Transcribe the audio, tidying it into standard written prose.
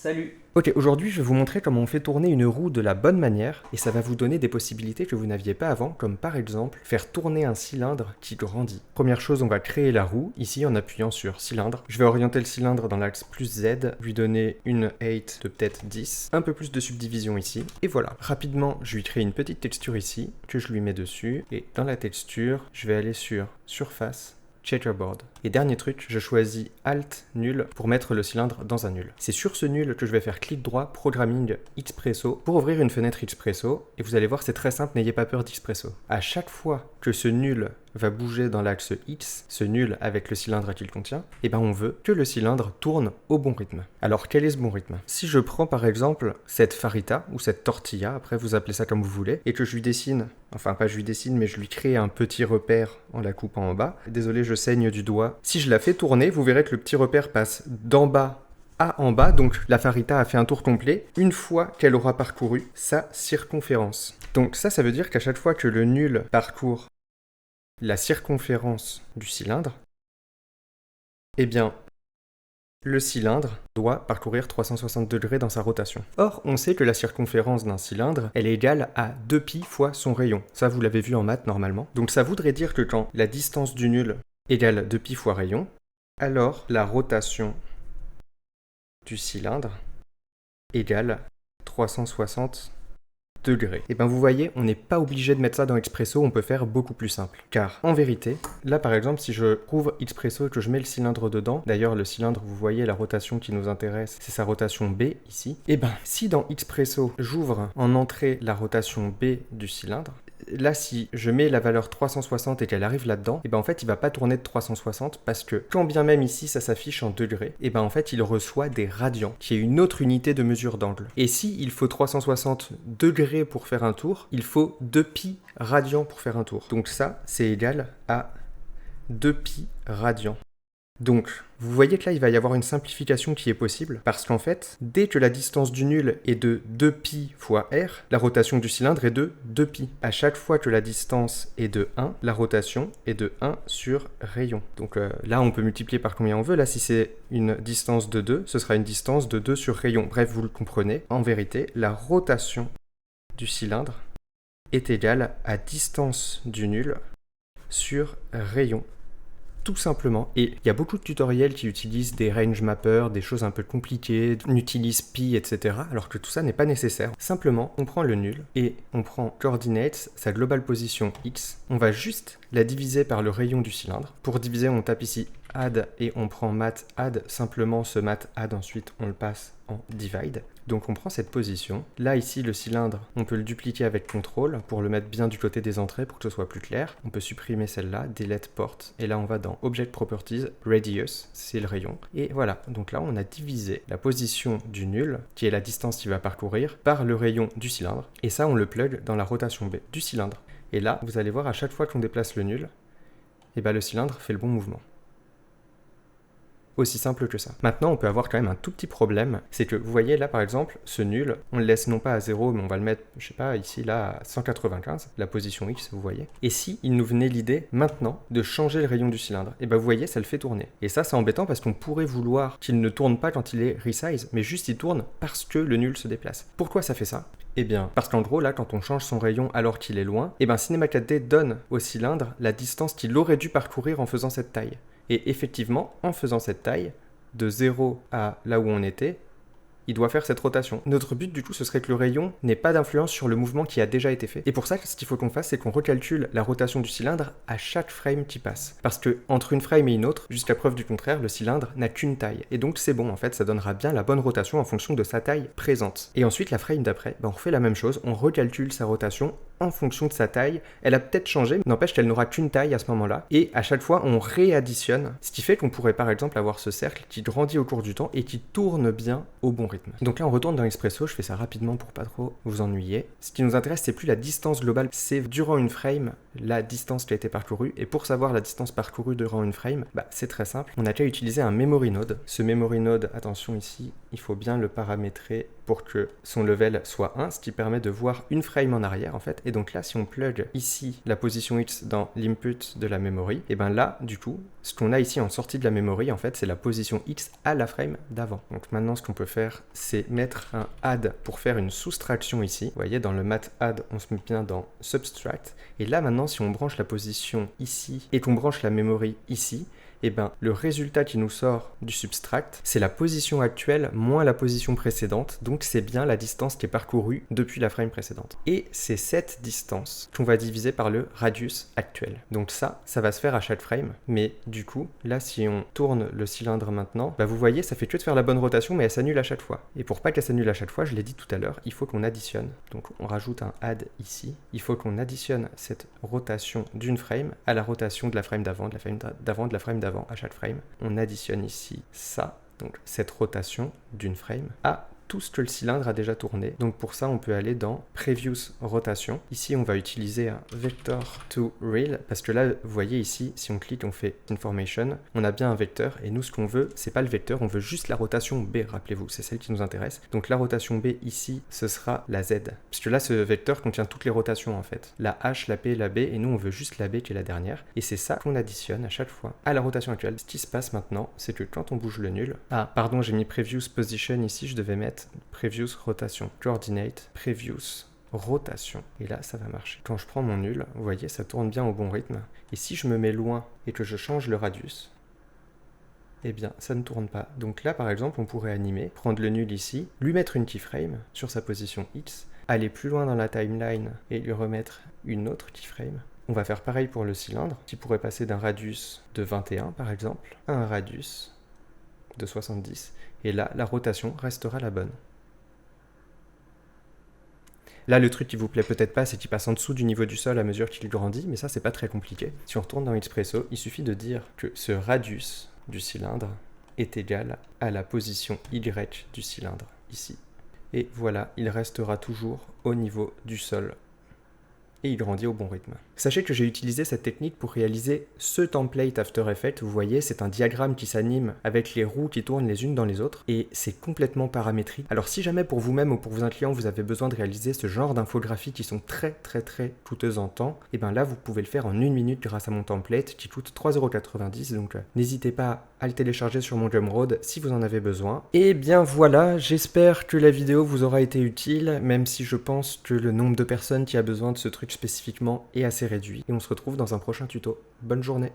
Salut! Ok, aujourd'hui je vais vous montrer comment on fait tourner une roue de la bonne manière et ça va vous donner des possibilités que vous n'aviez pas avant, comme par exemple faire tourner un cylindre qui grandit. Première chose, on va créer la roue, ici en appuyant sur cylindre. Je vais orienter le cylindre dans l'axe plus Z, lui donner une 8 de peut-être 10, un peu plus de subdivision ici, et voilà. Rapidement, je lui crée une petite texture ici, que je lui mets dessus, et dans la texture, je vais aller sur surface, checkerboard. Et dernier truc, je choisis Alt nul pour mettre le cylindre dans un nul. C'est sur ce nul que je vais faire clic droit, programming Xpresso pour ouvrir une fenêtre Xpresso. Et vous allez voir, c'est très simple, n'ayez pas peur d'Xpresso. À chaque fois que ce nul va bouger dans l'axe X, ce nul avec le cylindre qu'il contient, et ben on veut que le cylindre tourne au bon rythme. Alors quel est ce bon rythme? Si je prends par exemple cette farita ou cette tortilla, après vous appelez ça comme vous voulez, et que je lui dessine, enfin pas je lui dessine, mais je lui crée un petit repère en la coupant en bas. Désolé, je saigne du doigt. Si je la fais tourner, vous verrez que le petit repère passe d'en bas à en bas, donc la farita a fait un tour complet une fois qu'elle aura parcouru sa circonférence. Donc ça veut dire qu'à chaque fois que le nul parcourt la circonférence du cylindre, eh bien, le cylindre doit parcourir 360 degrés dans sa rotation. Or, on sait que la circonférence d'un cylindre, elle est égale à 2π fois son rayon. Ça, vous l'avez vu en maths normalement. Donc ça voudrait dire que quand la distance du nul égale 2π fois rayon, alors la rotation du cylindre égale 360 degrés. Et bien vous voyez, on n'est pas obligé de mettre ça dans Xpresso, on peut faire beaucoup plus simple. Car en vérité, là par exemple, si je ouvre Xpresso et que je mets le cylindre dedans, d'ailleurs le cylindre, vous voyez la rotation qui nous intéresse, c'est sa rotation B ici. Et bien si dans Xpresso, j'ouvre en entrée la rotation B du cylindre, là, si je mets la valeur 360 et qu'elle arrive là-dedans, et ben en fait, il va pas tourner de 360 parce que quand bien même ici, ça s'affiche en degrés, et ben en fait, il reçoit des radians, qui est une autre unité de mesure d'angle. Et si il faut 360 degrés pour faire un tour, il faut 2π radians pour faire un tour. Donc ça, c'est égal à 2π radians. Donc, vous voyez que là, il va y avoir une simplification qui est possible, parce qu'en fait, dès que la distance du nul est de 2π fois r, la rotation du cylindre est de 2π. À chaque fois que la distance est de 1, la rotation est de 1 sur rayon. Donc là, on peut multiplier par combien on veut. Là, si c'est une distance de 2, ce sera une distance de 2 sur rayon. Bref, vous le comprenez. En vérité, la rotation du cylindre est égale à distance du nul sur rayon. Tout simplement. Et il y a beaucoup de tutoriels qui utilisent des range mappers, des choses un peu compliquées, on utilise pi, etc. Alors que tout ça n'est pas nécessaire. Simplement, on prend le nul et on prend coordinates, sa global position x. On va juste la diviser par le rayon du cylindre. Pour diviser, on tape ici add et on prend math add. Simplement, ce math add, ensuite, on le passe en divide. Donc on prend cette position. Là, ici, le cylindre, on peut le dupliquer avec CTRL pour le mettre bien du côté des entrées pour que ce soit plus clair. On peut supprimer celle-là, delete port. Et là, on va dans Object Properties, Radius, c'est le rayon. Et voilà, donc là, on a divisé la position du nul, qui est la distance qu'il va parcourir, par le rayon du cylindre. Et ça, on le plug dans la rotation B du cylindre. Et là, vous allez voir, à chaque fois qu'on déplace le nul, et ben, le cylindre fait le bon mouvement. Aussi simple que ça. Maintenant, on peut avoir quand même un tout petit problème, c'est que vous voyez là par exemple, ce nul, on le laisse non pas à 0, mais on va le mettre, je sais pas, ici là à 195, la position X, vous voyez. Et si il nous venait l'idée maintenant de changer le rayon du cylindre, et ben vous voyez, ça le fait tourner. Et ça, c'est embêtant parce qu'on pourrait vouloir qu'il ne tourne pas quand il est resize, mais juste il tourne parce que le nul se déplace. Pourquoi ça fait ça? Eh bien, parce qu'en gros, là, quand on change son rayon alors qu'il est loin, eh ben Cinema 4D donne au cylindre la distance qu'il aurait dû parcourir en faisant cette taille. Et effectivement, en faisant cette taille, de 0 à là où on était, il doit faire cette rotation. Notre but du coup, ce serait que le rayon n'ait pas d'influence sur le mouvement qui a déjà été fait. Et pour ça, ce qu'il faut qu'on fasse, c'est qu'on recalcule la rotation du cylindre à chaque frame qui passe. Parce que entre une frame et une autre, jusqu'à preuve du contraire, le cylindre n'a qu'une taille. Et donc c'est bon, en fait, ça donnera bien la bonne rotation en fonction de sa taille présente. Et ensuite, la frame d'après, on refait la même chose, on recalcule sa rotation en fonction de sa taille. Elle a peut-être changé, mais n'empêche qu'elle n'aura qu'une taille à ce moment-là. Et à chaque fois, on réadditionne, ce qui fait qu'on pourrait par exemple avoir ce cercle qui grandit au cours du temps et qui tourne bien au bon rythme. Donc là, on retourne dans Xpresso, je fais ça rapidement pour pas trop vous ennuyer. Ce qui nous intéresse, c'est plus la distance globale, c'est durant une frame, la distance qui a été parcourue. Et pour savoir la distance parcourue durant une frame, c'est très simple. On a qu'à utiliser un memory node. Ce memory node, attention ici, il faut bien le paramétrer pour que son level soit 1, ce qui permet de voir une frame en arrière en fait. Et donc là, si on plug ici la position X dans l'input de la memory, et bien là, du coup, ce qu'on a ici en sortie de la memory, en fait, c'est la position X à la frame d'avant. Donc maintenant, ce qu'on peut faire, c'est mettre un add pour faire une soustraction ici. Vous voyez, dans le mat add, on se met bien dans subtract. Et là, maintenant, si on branche la position ici et qu'on branche la memory ici, et ben le résultat qui nous sort du subtract, c'est la position actuelle moins la position précédente, donc c'est bien la distance qui est parcourue depuis la frame précédente. Et c'est cette distance qu'on va diviser par le radius actuel. Donc ça va se faire à chaque frame, mais du coup, là si on tourne le cylindre maintenant, bah vous voyez, ça fait que de faire la bonne rotation, mais elle s'annule à chaque fois. Et pour pas qu'elle s'annule à chaque fois, je l'ai dit tout à l'heure, il faut qu'on additionne. Donc on rajoute un add ici, il faut qu'on additionne cette rotation d'une frame à la rotation de la frame d'avant, de la frame d'avant, de la frame d'avant à chaque frame. On additionne ici ça, donc cette rotation d'une frame, à tout ce que le cylindre a déjà tourné. Donc pour ça, on peut aller dans Previous Rotation. Ici, on va utiliser un Vector to Rel, parce que là, vous voyez ici, si on clique, on fait Information, on a bien un vecteur, et nous, ce qu'on veut, c'est pas le vecteur, on veut juste la rotation B, rappelez-vous, c'est celle qui nous intéresse. Donc la rotation B ici, ce sera la Z. Parce que là, ce vecteur contient toutes les rotations, en fait. La H, la P, la B, et nous, on veut juste la B qui est la dernière. Et c'est ça qu'on additionne à chaque fois à la rotation actuelle. Ce qui se passe maintenant, c'est que quand on bouge le nul... Ah, pardon, j'ai mis Previous Position ici, je devais mettre Previous Rotation, Coordinate, Previous Rotation. Et là, ça va marcher. Quand je prends mon nul, vous voyez, ça tourne bien au bon rythme. Et si je me mets loin et que je change le radius, eh bien, ça ne tourne pas. Donc là, par exemple, on pourrait animer, prendre le nul ici, lui mettre une keyframe sur sa position X, aller plus loin dans la timeline et lui remettre une autre keyframe. On va faire pareil pour le cylindre, qui pourrait passer d'un radius de 21, par exemple, à un radius de 70. Et là, la rotation restera la bonne. Là, le truc qui vous plaît peut-être pas, c'est qu'il passe en dessous du niveau du sol à mesure qu'il grandit, mais ça, c'est pas très compliqué. Si on retourne dans Expresso, il suffit de dire que ce radius du cylindre est égal à la position Y du cylindre, ici. Et voilà, il restera toujours au niveau du sol. Et il grandit au bon rythme. Sachez que j'ai utilisé cette technique pour réaliser ce template After Effects. Vous voyez, c'est un diagramme qui s'anime avec les roues qui tournent les unes dans les autres et c'est complètement paramétrique. Alors si jamais pour vous-même ou pour un client vous avez besoin de réaliser ce genre d'infographies qui sont très coûteuses en temps, et bien là vous pouvez le faire en 1 minute grâce à mon template qui coûte 3,90 €. Donc n'hésitez pas à le télécharger sur mon Gumroad si vous en avez besoin. Et bien voilà, j'espère que la vidéo vous aura été utile, même si je pense que le nombre de personnes qui a besoin de ce truc spécifiquement est assez réduit. Et on se retrouve dans un prochain tuto. Bonne journée!